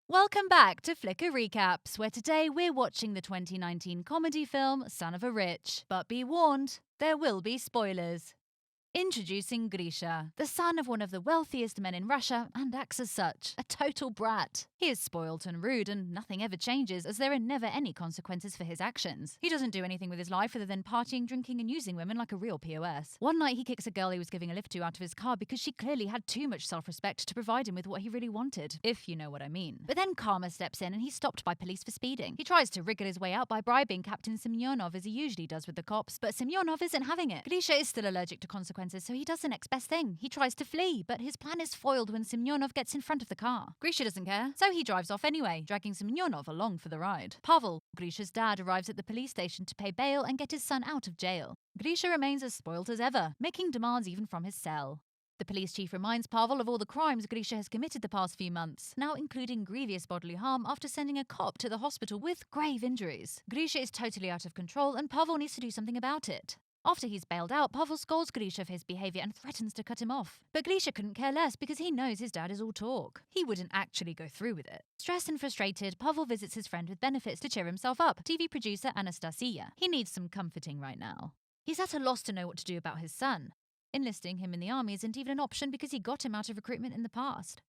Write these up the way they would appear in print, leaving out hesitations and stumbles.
Welcome back to Flickr Recaps, where today we're watching the 2019 comedy film Son of a Rich. But be warned, there will be spoilers. Introducing Grisha, the son of one of the wealthiest men in Russia and acts as such, a total brat. He is spoilt and rude and nothing ever changes as there are never any consequences for his actions. He doesn't do anything with his life other than partying, drinking and using women like a real POS. One night he kicks a girl he was giving a lift to out of his car because she clearly had too much self-respect to provide him with what he really wanted, if you know what I mean. But then karma steps in and he's stopped by police for speeding. He tries to wriggle his way out by bribing Captain Semyonov as he usually does with the cops, but Semyonov isn't having it. Grisha is still allergic to consequences, so he does the next best thing. He tries to flee, but his plan is foiled when Semyonov gets in front of the car. Grisha doesn't care, so he drives off anyway, dragging Semyonov along for the ride. Pavel, Grisha's dad, arrives at the police station to pay bail and get his son out of jail. Grisha remains as spoilt as ever, making demands even from his cell. The police chief reminds Pavel of all the crimes Grisha has committed the past few months, now including grievous bodily harm after sending a cop to the hospital with grave injuries. Grisha is totally out of control and Pavel needs to do something about it. After he's bailed out, Pavel scolds Grisha for his behaviour and threatens to cut him off. But Grisha couldn't care less because he knows his dad is all talk. He wouldn't actually go through with it. Stressed and frustrated, Pavel visits his friend with benefits to cheer himself up, TV producer Anastasia. He needs some comforting right now. He's at a loss to know what to do about his son. Enlisting him in the army isn't even an option because he got him out of recruitment in the past.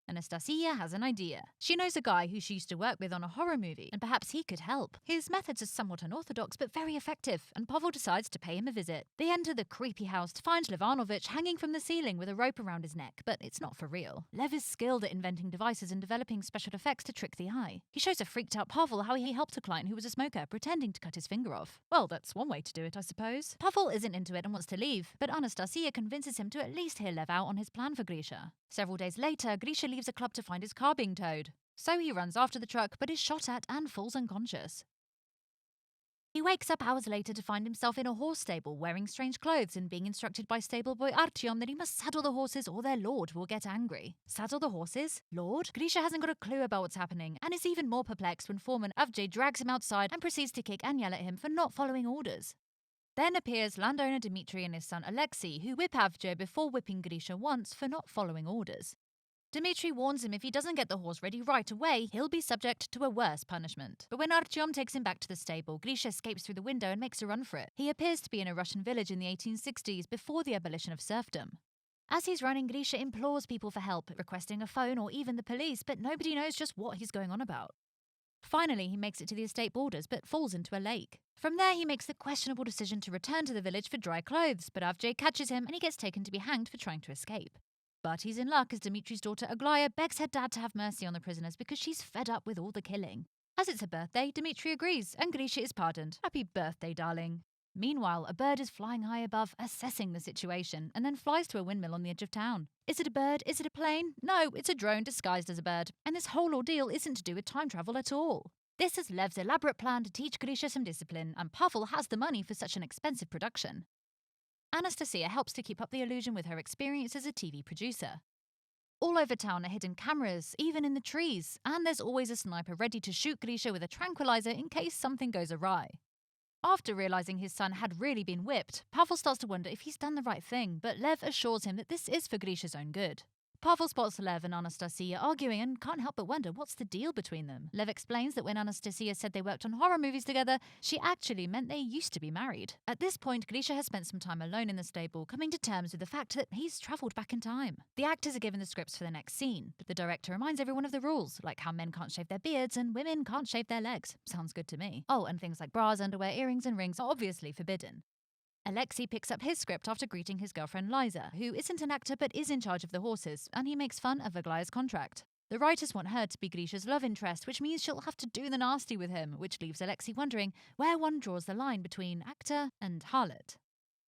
Anastasia has an idea. She knows a guy who she used to work with on a horror movie, and perhaps he could help. His methods are somewhat unorthodox but very effective, and Pavel decides to pay him a visit. They enter the creepy house to find Levanovich hanging from the ceiling with a rope around his neck, but it's not for real. Lev is skilled at inventing devices and developing special effects to trick the eye. He shows a freaked out Pavel how he helped a client who was a smoker, pretending to cut his finger off. Well, that's one way to do it, I suppose. Pavel isn't into it and wants to leave, but Anastasia convinces him to at least hear Lev out on his plan for Grisha. Several days later, Grisha leaves a club to find his car being towed. So he runs after the truck but is shot at and falls unconscious. He wakes up hours later to find himself in a horse stable wearing strange clothes and being instructed by stable boy Artyom that he must saddle the horses or their lord will get angry. Saddle the horses? Lord? Grisha hasn't got a clue about what's happening and is even more perplexed when foreman Avjay drags him outside and proceeds to kick and yell at him for not following orders. Then appears landowner Dmitry and his son Alexei, who whip Avjay before whipping Grisha once for not following orders. Dmitry warns him if he doesn't get the horse ready right away, he'll be subject to a worse punishment. But when Artyom takes him back to the stable, Grisha escapes through the window and makes a run for it. He appears to be in a Russian village in the 1860s before the abolition of serfdom. As he's running, Grisha implores people for help, requesting a phone or even the police, but nobody knows just what he's going on about. Finally, he makes it to the estate borders, but falls into a lake. From there, he makes the questionable decision to return to the village for dry clothes, but Avjay catches him and he gets taken to be hanged for trying to escape. But he's in luck as Dmitry's daughter Aglaya begs her dad to have mercy on the prisoners because she's fed up with all the killing. As it's her birthday, Dmitry agrees, and Grisha is pardoned. Happy birthday, darling. Meanwhile, a bird is flying high above, assessing the situation, and then flies to a windmill on the edge of town. Is it a bird? Is it a plane? No, it's a drone disguised as a bird. And this whole ordeal isn't to do with time travel at all. This is Lev's elaborate plan to teach Grisha some discipline, and Pavel has the money for such an expensive production. Anastasia helps to keep up the illusion with her experience as a TV producer. All over town are hidden cameras, even in the trees, and there's always a sniper ready to shoot Grisha with a tranquilizer in case something goes awry. After realizing his son had really been whipped, Pavel starts to wonder if he's done the right thing, but Lev assures him that this is for Grisha's own good. Pavel spots Lev and Anastasia arguing and can't help but wonder what's the deal between them. Lev explains that when Anastasia said they worked on horror movies together, she actually meant they used to be married. At this point, Grisha has spent some time alone in the stable, coming to terms with the fact that he's travelled back in time. The actors are given the scripts for the next scene, but the director reminds everyone of the rules, like how men can't shave their beards and women can't shave their legs. Sounds good to me. Oh, and things like bras, underwear, earrings and rings are obviously forbidden. Alexei picks up his script after greeting his girlfriend Liza, who isn't an actor but is in charge of the horses, and he makes fun of Aglaya's contract. The writers want her to be Grisha's love interest, which means she'll have to do the nasty with him, which leaves Alexei wondering where one draws the line between actor and harlot.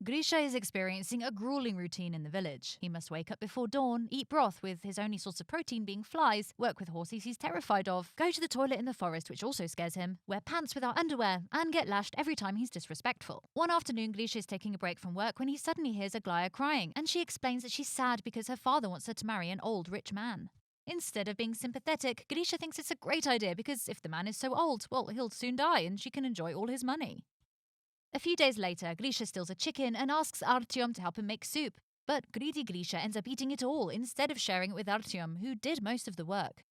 Grisha is experiencing a grueling routine in the village. He must wake up before dawn, eat broth with his only source of protein being flies, work with horses he's terrified of, go to the toilet in the forest which also scares him, wear pants without underwear, and get lashed every time he's disrespectful. One afternoon, Grisha is taking a break from work when he suddenly hears Aglaya crying, and she explains that she's sad because her father wants her to marry an old rich man. Instead of being sympathetic, Grisha thinks it's a great idea because if the man is so old, well, he'll soon die and she can enjoy all his money. A few days later, Grisha steals a chicken and asks Artyom to help him make soup, but greedy Grisha ends up eating it all instead of sharing it with Artyom, who did most of the work.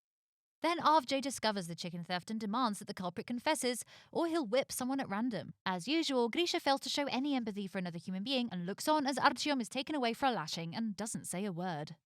Then Avjay discovers the chicken theft and demands that the culprit confesses, or he'll whip someone at random. As usual, Grisha fails to show any empathy for another human being and looks on as Artyom is taken away for a lashing and doesn't say a word.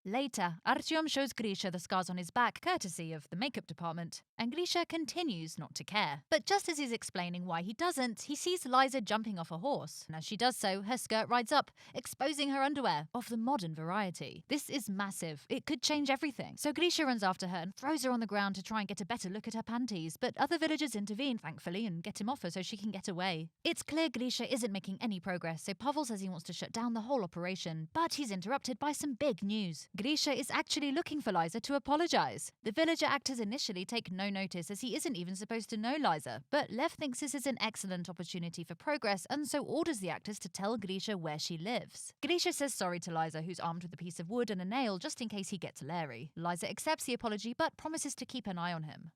Later, Artyom shows Grisha the scars on his back, courtesy of the makeup department, and Grisha continues not to care. But just as he's explaining why he doesn't, he sees Liza jumping off a horse, and as she does so, her skirt rides up, exposing her underwear, of the modern variety. This is massive. It could change everything. So Grisha runs after her and throws her on the ground to try and get a better look at her panties, but other villagers intervene, thankfully, and get him off her so she can get away. It's clear Grisha isn't making any progress, so Pavel says he wants to shut down the whole operation, but he's interrupted by some big news. Grisha is actually looking for Liza to apologize. The villager actors initially take no notice as he isn't even supposed to know Liza, but Lev thinks this is an excellent opportunity for progress and so orders the actors to tell Grisha where she lives. Grisha says sorry to Liza, who's armed with a piece of wood and a nail just in case he gets leery. Liza accepts the apology but promises to keep an eye on him.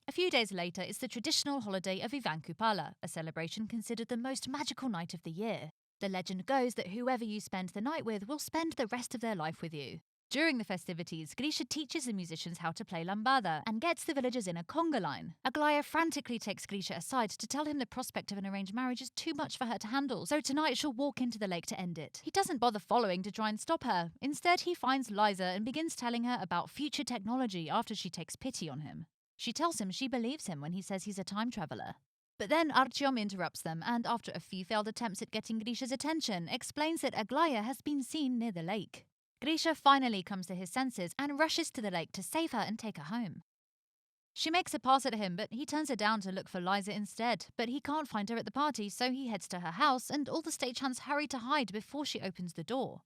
A few days later, it's the traditional holiday of Ivan Kupala, a celebration considered the most magical night of the year. The legend goes that whoever you spend the night with will spend the rest of their life with you. During the festivities, Grisha teaches the musicians how to play lambada and gets the villagers in a conga line. Aglaya frantically takes Grisha aside to tell him the prospect of an arranged marriage is too much for her to handle, so tonight she'll walk into the lake to end it. He doesn't bother following to try and stop her. Instead, he finds Liza and begins telling her about future technology after she takes pity on him. She tells him she believes him when he says he's a time traveler. But then Artyom interrupts them and, after a few failed attempts at getting Grisha's attention, explains that Aglaya has been seen near the lake. Grisha finally comes to his senses and rushes to the lake to save her and take her home. She makes a pass at him, but he turns her down to look for Liza instead. But he can't find her at the party, so he heads to her house, and all the stagehands hurry to hide before she opens the door.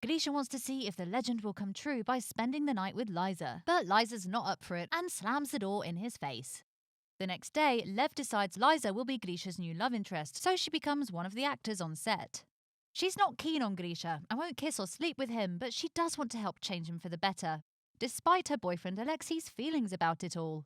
Grisha wants to see if the legend will come true by spending the night with Liza, but Liza's not up for it and slams the door in his face. The next day, Lev decides Liza will be Grisha's new love interest, so she becomes one of the actors on set. She's not keen on Grisha and won't kiss or sleep with him, but she does want to help change him for the better, despite her boyfriend Alexei's feelings about it all.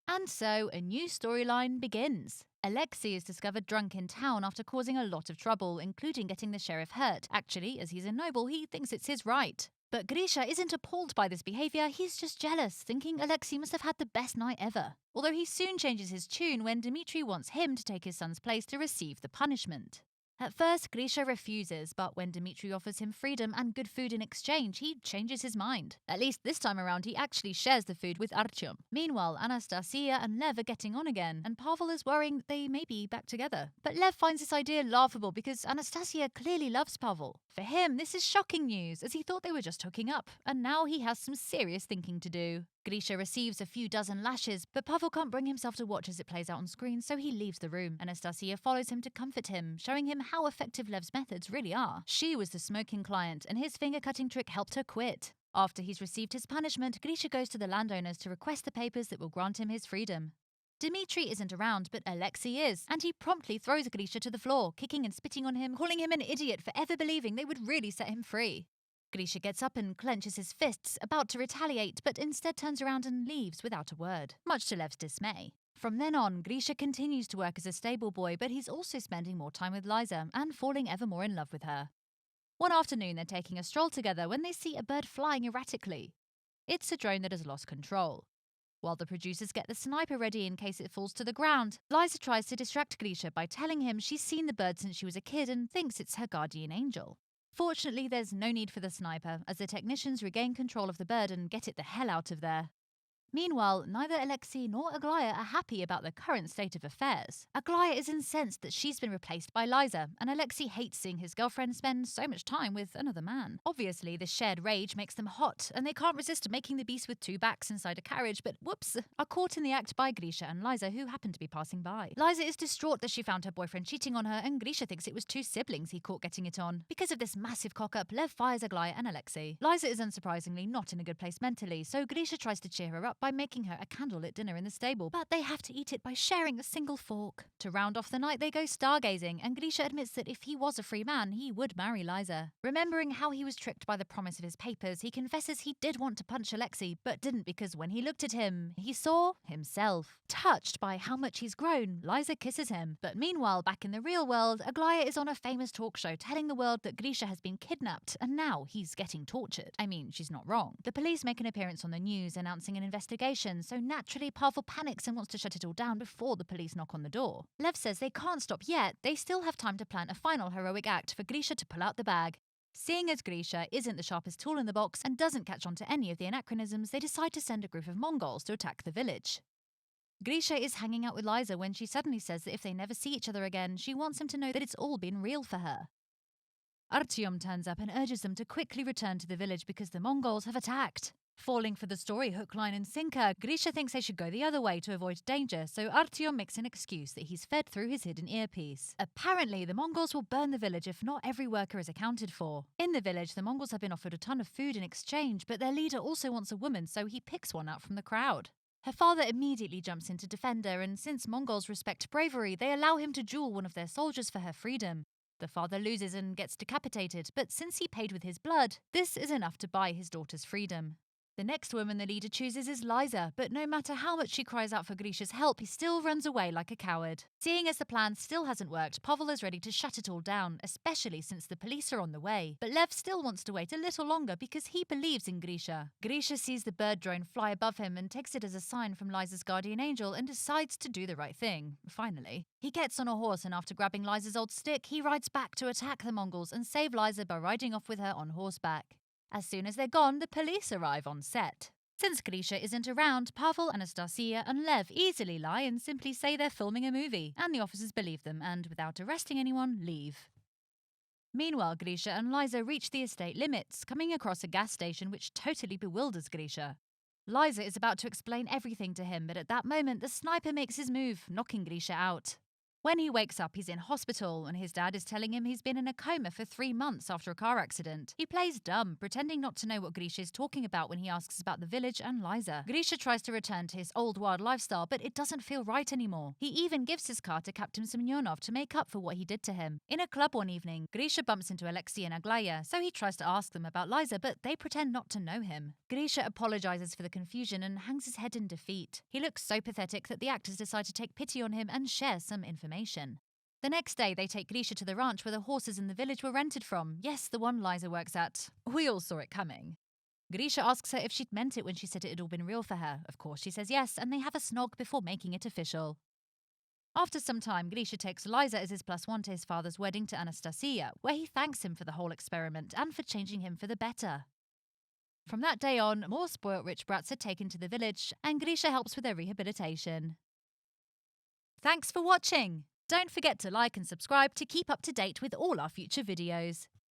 And so a new storyline begins. Alexei is discovered drunk in town after causing a lot of trouble, including getting the sheriff hurt. Actually, as he's a noble, he thinks it's his right. But Grisha isn't appalled by this behaviour, he's just jealous, thinking Alexei must have had the best night ever. Although he soon changes his tune when Dmitri wants him to take his son's place to receive the punishment. At first, Grisha refuses, but when Dmitri offers him freedom and good food in exchange, he changes his mind. At least this time around, he actually shares the food with Artyom. Meanwhile, Anastasia and Lev are getting on again, and Pavel is worrying they may be back together. But Lev finds this idea laughable because Anastasia clearly loves Pavel. For him, this is shocking news, as he thought they were just hooking up, and now he has some serious thinking to do. Grisha receives a few dozen lashes, but Pavel can't bring himself to watch as it plays out on screen, so he leaves the room. Anastasia follows him to comfort him, showing him how effective Lev's methods really are. She was the smoking client, and his finger-cutting trick helped her quit. After he's received his punishment, Grisha goes to the landowners to request the papers that will grant him his freedom. Dmitri isn't around, but Alexei is, and he promptly throws Grisha to the floor, kicking and spitting on him, calling him an idiot for ever believing they would really set him free. Grisha gets up and clenches his fists, about to retaliate, but instead turns around and leaves without a word, much to Lev's dismay. From then on, Grisha continues to work as a stable boy, but he's also spending more time with Liza and falling ever more in love with her. One afternoon, they're taking a stroll together when they see a bird flying erratically. It's a drone that has lost control. While the producers get the sniper ready in case it falls to the ground, Liza tries to distract Grisha by telling him she's seen the bird since she was a kid and thinks it's her guardian angel. Fortunately, there's no need for the sniper, as the technicians regain control of the bird and get it the hell out of there. Meanwhile, neither Alexei nor Aglaya are happy about the current state of affairs. Aglaya is incensed that she's been replaced by Liza, and Alexei hates seeing his girlfriend spend so much time with another man. Obviously, the shared rage makes them hot, and they can't resist making the beast with two backs inside a carriage, but whoops, are caught in the act by Grisha and Liza, who happen to be passing by. Liza is distraught that she found her boyfriend cheating on her, and Grisha thinks it was two siblings he caught getting it on. Because of this massive cock-up, Lev fires Aglaya and Alexei. Liza is unsurprisingly not in a good place mentally, so Grisha tries to cheer her up by making her a candlelit dinner in the stable, but they have to eat it by sharing a single fork. To round off the night, they go stargazing, and Grisha admits that if he was a free man, he would marry Liza. Remembering how he was tricked by the promise of his papers, he confesses he did want to punch Alexei, but didn't because when he looked at him, he saw himself. Touched by how much he's grown, Liza kisses him. But meanwhile, back in the real world, Aglaya is on a famous talk show telling the world that Grisha has been kidnapped, and now he's getting tortured. I mean, she's not wrong. The police make an appearance on the news announcing an investigation investigation, so naturally Pavel panics and wants to shut it all down before the police knock on the door. Lev says they can't stop yet, they still have time to plan a final heroic act for Grisha to pull out the bag. Seeing as Grisha isn't the sharpest tool in the box and doesn't catch on to any of the anachronisms, they decide to send a group of Mongols to attack the village. Grisha is hanging out with Liza when she suddenly says that if they never see each other again, she wants him to know that it's all been real for her. Artyom turns up and urges them to quickly return to the village because the Mongols have attacked. Falling for the story hook, line and sinker, Grisha thinks they should go the other way to avoid danger, so Artyom makes an excuse that he's fed through his hidden earpiece. Apparently, the Mongols will burn the village if not every worker is accounted for. In the village, the Mongols have been offered a ton of food in exchange, but their leader also wants a woman, so he picks one out from the crowd. Her father immediately jumps in to defend her, and since Mongols respect bravery, they allow him to duel one of their soldiers for her freedom. The father loses and gets decapitated, but since he paid with his blood, this is enough to buy his daughter's freedom. The next woman the leader chooses is Liza, but no matter how much she cries out for Grisha's help, he still runs away like a coward. Seeing as the plan still hasn't worked, Pavel is ready to shut it all down, especially since the police are on the way. But Lev still wants to wait a little longer because he believes in Grisha. Grisha sees the bird drone fly above him and takes it as a sign from Liza's guardian angel and decides to do the right thing, finally. He gets on a horse and after grabbing Liza's old stick, he rides back to attack the Mongols and save Liza by riding off with her on horseback. As soon as they're gone, the police arrive on set. Since Grisha isn't around, Pavel, Anastasia and Lev easily lie and simply say they're filming a movie, and the officers believe them and, without arresting anyone, leave. Meanwhile, Grisha and Liza reach the estate limits, coming across a gas station which totally bewilders Grisha. Liza is about to explain everything to him, but at that moment the sniper makes his move, knocking Grisha out. When he wakes up, he's in hospital, and his dad is telling him he's been in a coma for 3 months after a car accident. He plays dumb, pretending not to know what Grisha is talking about when he asks about the village and Liza. Grisha tries to return to his old wild lifestyle, but it doesn't feel right anymore. He even gives his car to Captain Semyonov to make up for what he did to him. In a club one evening, Grisha bumps into Alexei and Aglaya, so he tries to ask them about Liza, but they pretend not to know him. Grisha apologizes for the confusion and hangs his head in defeat. He looks so pathetic that the actors decide to take pity on him and share some information. The next day, they take Grisha to the ranch where the horses in the village were rented from. Yes, the one Liza works at. We all saw it coming. Grisha asks her if she'd meant it when she said it had all been real for her. Of course, she says yes, and they have a snog before making it official. After some time, Grisha takes Liza as his +1 to his father's wedding to Anastasia, where he thanks him for the whole experiment and for changing him for the better. From that day on, more spoilt rich brats are taken to the village, and Grisha helps with their rehabilitation. Thanks for watching! Don't forget to like and subscribe to keep up to date with all our future videos.